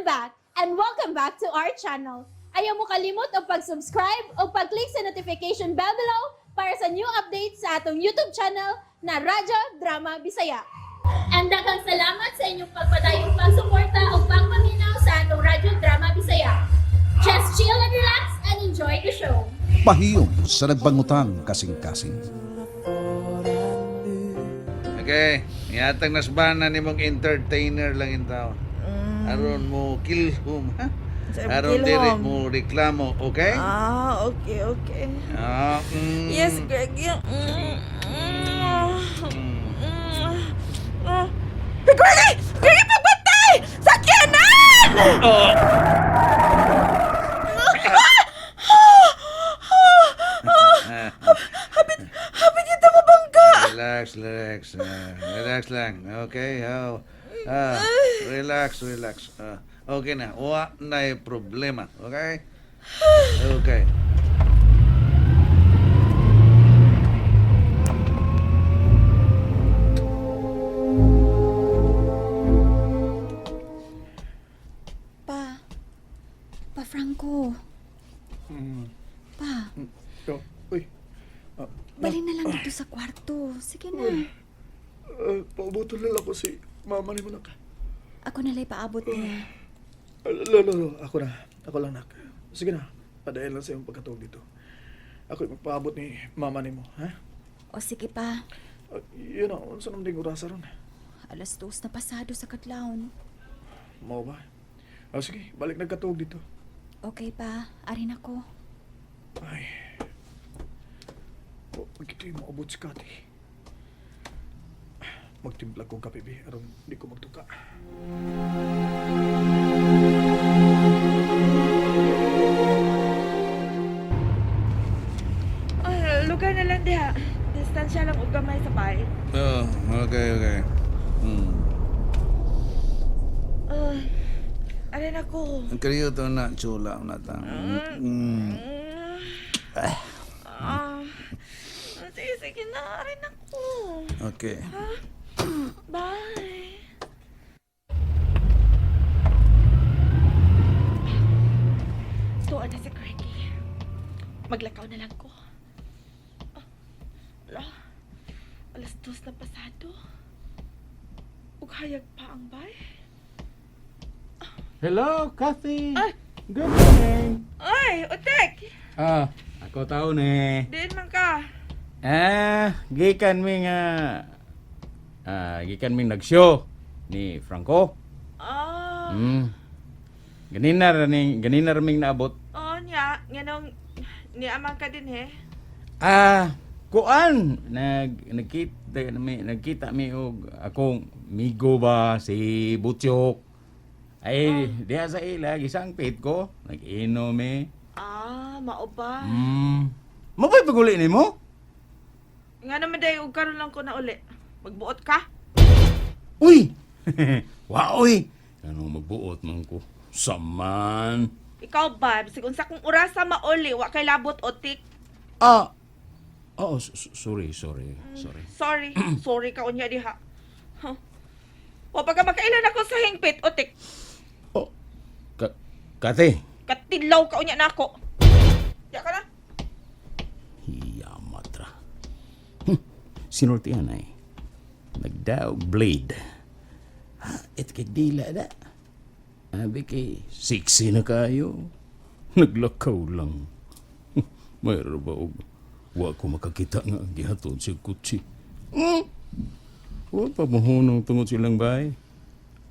back and welcome back to our channel. Ayaw mo kalimot o pag-subscribe o pag-click sa notification bell below para sa new updates sa atong YouTube channel na Radyo Drama Bisaya. And daghang salamat sa inyong pagpadayong pagsuporta o pagpaminaw sa atong Radyo Drama Bisaya. Just chill and relax and enjoy the show. Pahiyum sa Nagbangutan, Kasingkasing. Okay, yatang nasbana ni mong entertainer lang yung tao. Aron mo kill home, ha? Aron dire mo reklamo, okay? Okay. Mm. Yes, Greggy. Greggy! Greggy, pagbantay! Sakyanan! Habit kita mabangga! Relax lang, okay? Relax. Okay na, wa na problema, okay? Okay. Pa Franco. Pa, Uy, bali na lang dito sa kwarto. Sige na. paubutol lang ako si mama ni mo nak. Ako nalay paabot niya. Lolo, ako lang nak. Sige na, padayon lang sa iyong pagkatawag dito. Ako yung magpaabot ni mama ni mo, ha? O sige pa, Yun na, unsa naman din urasa ron. 2:00 na pasado sa kadlawon. Mao ba? Sige, balik nagkatawag dito. Okay pa, arin ako. Ay. Magkito yung maabot si Kati. Magtimplag kong kape, be. Aron, di ko magtuka. Lugar na lang diha. Distansya lang og gamay sa bahay. Oh, okay. Arin ako. Ang kariyo to na, chula na ta. Sige na, arin ako. Okay. Bye. Tuwa na si Greggy. Maglakaw na lang ko. Ala, 2:00 na pasado. Ug hayag pa ang bay. Hello, Kathy. Ay! Good morning. Ay, Otek! Ako tao ni. Diin man ka. Gikan ming nag-show ni Franco. Ganina ming naabot. Niya, nganong niamang ka din he. Kuan nagkita mi og akong migo ba si Butchok. Ay, diha sa ila gisangpit ko, nag-inom Mao ba? Mabay paguli nimo? Nga naman day, ug karon lang ko na uli. Magbuot ka? Uy! Waoy! Anong magbuot man ko? Saman! Ikaw ba, bisig unsa kung orasa mauli, wa kay labot otik. Sorry. Sorry ka unya diha. Huh. Wa pagka makailan ako sa hingpit, otik. Kate! Katilaw ka unya nako. Diya ka na. Hiyamatra. Sinultihan ay. Nagdaog blade. Ito kay dila da. Abi kay sexy na kayo. Naglakaw lang. Mayroon ba og wa ko makakita nga gihatod si kutsi. Wa pa mohunong tungod silang bay.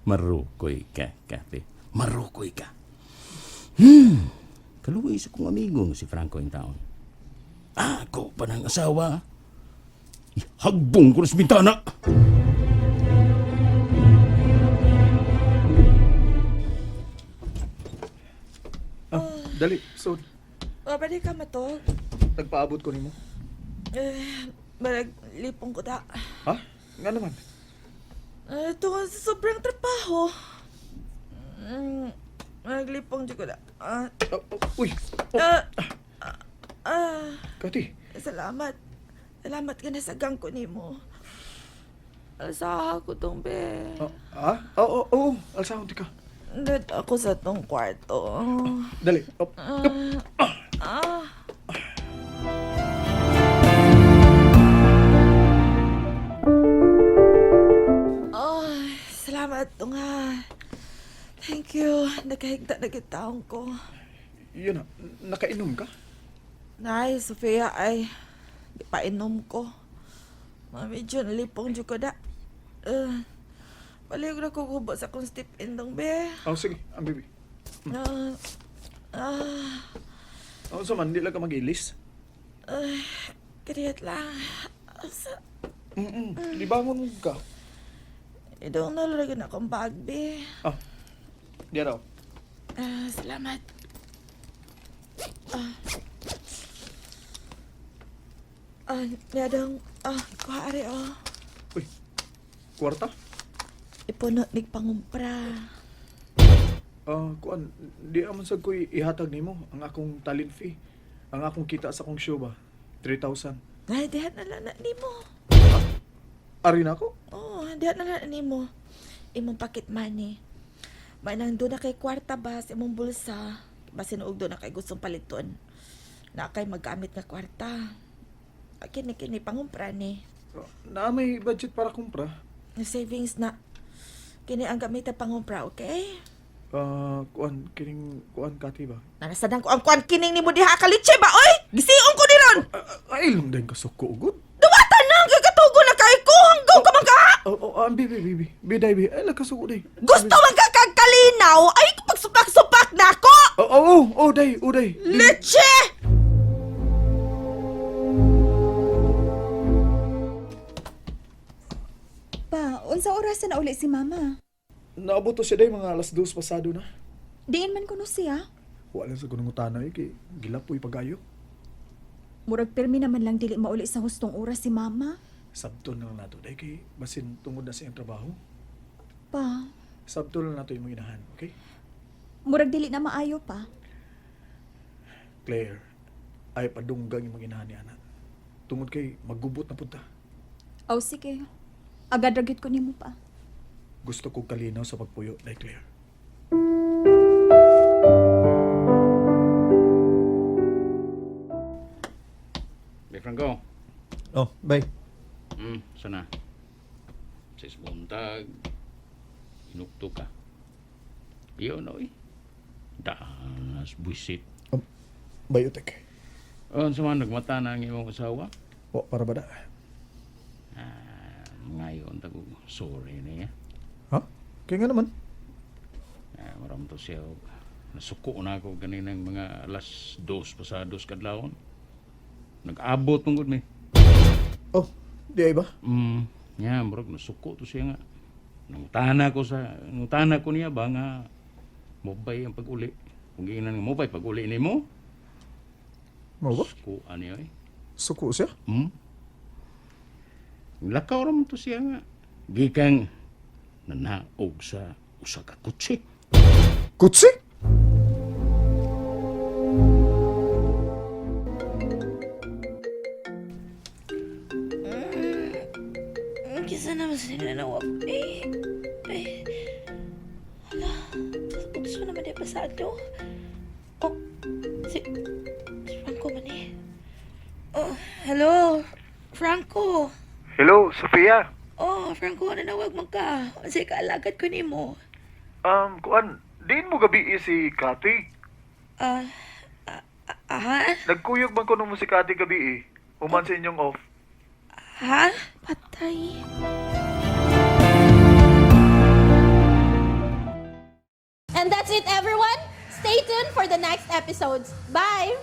Marukoy ka, Kate. Marukoy ka. Kaluwi sa kong amigo si Franco in town. Ako pa ng asawa. Hagbong ko na sa bintana. Dali, so, Pwede ka matog. nagpaabot ko ni mo. Malaglipong ko da. Ha? Nga naman. Tungkol sa sobrang trabaho. Malaglipong di ko da. Uy! Kati, Salamat. Salamat ka na sa gang ko ni mo. Alsa ko tong be. Oo, alsahon di ka. Dito ako sa tong kwarto. Dali. Op. Salamat to nga. Thank you. Nakahigda na gitaong ko. Yun na, nakainom ka? Nay, Sofia, ay di pa inom ko. Medyo nalipong dyan ko da. Balik na ko gubo sa kong step indong be. Oh, sige, ang bibi. Ah, Oh, so man, di lang ka mag-ilis. Kriyat lang. Asa? Libangon ka. Idong nalagyan akong bag, be. Ah, di raw. Salamat. Yadong, kuhari, Uy, kwarta? Ipuno, nagpangumpra. Kuan, di aman sa ko'y ihatag nimo ang akong talent fee. Ang akong kita sa akong show ba? 3,000. Ay, dihat na lang na nimo. Arin ako? Oh, dihat na lang nimo. Imong pocket money. May nang doon na kay kwarta ba sa imong bulsa. Basin og doon na kay gustong paliton. Na kay maggamit nga kwarta. Kini pangumpra ni. Na may budget para kumpra. Savings na. Kini ang gamit na pangumpra, okay? Kuan, kining kuan kati ba? Nanasadang ko ang kuan kining ni mo diha kalitse ba, oy? Gisiong ko diron! Ay, lang din ka suko, good. Duwatan na ang gagatugo na kay ko! Hanggaw ka man ka! Bibi. Biday, bi. Ay, lagkasuko, day. Gusto man ka kagkalinaw? Ay, pagsupak-supak na ako! Day. Leche! Pa, unsa oras na uli si mama? Naabot to siya, day, mga alas 2 pasado na. Diin man kuno siya. Wala sa gunungutan na, kay gilapoy pagayo. Murag permi naman lang dili mauli sa hustong oras si mama. Sabto na lang nato, day, kay basin tungod na siyang trabaho. Pa, Sabto na nato yung mga inahan, okay? murag dili na maayo pa. Claire, ay padunggang yung mga inahan ni Ana. Tungod kay maggubot na punta. Aw sige. Agad ragit ko nimo pa. Gusto kong kalinaw sa pagpuyo, day, Claire. Bay Franco. Oh, bye. Sana. Sis buntag. Inukto ka. Iyon oy. Das buisit. Bye, Utek. Sa mga nagmata na ang iyong asawa. O, para ba da? Ngayon tago sorry niya. Ha? Kaya nga naman. Maram to siya. Nasuko na ako kaninang mga alas 2 pasados kadlawon. Nag-abot tungkol ni. Oh, di ay ba? Murag nasuko to siya nga. Nangutana ko niya ba nga mobay ang pag-uli. Kung giinan nga mobay pag-uli ni mo. Mo ba? Suko ani ay. Suko siya? Lakaw raman to siya nga. Gikang nanaog sa usa ka kutsi. Kutsi? Kisa naman sila nawag. Hala, utos mo naman yung pasado. Oh, si Franco man eh. Oh, hello, Franco. Hello, Sofia. Oh, Franco, nanawag mo ka. Kasi kaalagad ko ni mo. Kuan, diin mo gabi si Kati. Nagkuyog man ko nung si Kati gabi Uman sa inyong off. Ha? Patay. And that's it, everyone. Stay tuned for the next episodes. Bye!